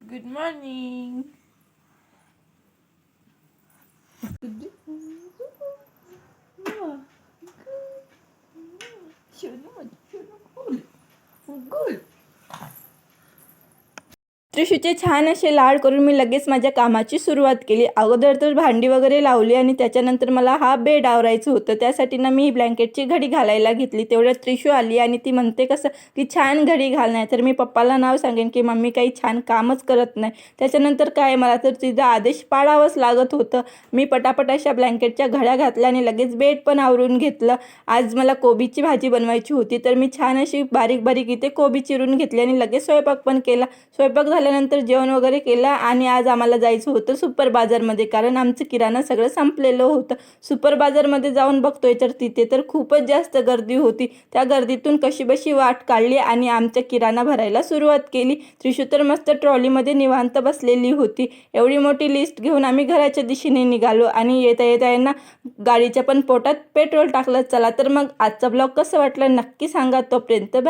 Good morning. त्रिशूचे छान असे लाड करून मी लगेच माझ्या कामाची सुरुवात केली. अगोदर तर भांडी वगैरे लावली आणि त्याच्यानंतर मला हा बेड आवरायचं होतं. त्यासाठी ना मी ब्लँकेटची घडी घालायला घेतली. तेवढ्यात त्रिशू आली आणि ती म्हणते कसं की छान घडी घाल. नाही तर मी पप्पाला नाव सांगेन की मम्मी काही छान कामच करत नाही. त्याच्यानंतर काय मला तर तिचा आदेश पाळावंच लागत होतं. मी पटापट अशा ब्लँकेटच्या घड्या घातल्या आणि लगेच बेड पण आवरून घेतलं. आज मला कोबीची भाजी बनवायची होती तर मी छान अशी बारीक बारीक इथे कोबी चिरून घेतली आणि लगेच स्वयंपाक पण केला. स्वयंपाक झाल्यानंतर जेवण वगैरे केलं आणि आज आम्हाला जायचं होतं सुपर बाजारमध्ये, कारण आमचं किराणा सगळं संपलेलं होतं. सुपर बाजारमध्ये जाऊन बघतोय तर तिथे तर खूपच जास्त गर्दी होती. त्या गर्दीतून कशीबशी वाट काढली आणि आमच्या किराणा भरायला सुरुवात केली. त्रिशू तर मस्त ट्रॉलीमध्ये निवांत बसलेली होती. एवढी मोठी लिस्ट घेऊन आम्ही घराच्या दिशेने निघालो आणि येता येता यांना गाडीच्या पण पोटात पेट्रोल टाकलं. चला तर मग आजचा ब्लॉग कसं वाटलं नक्की सांगा. तोपर्यंत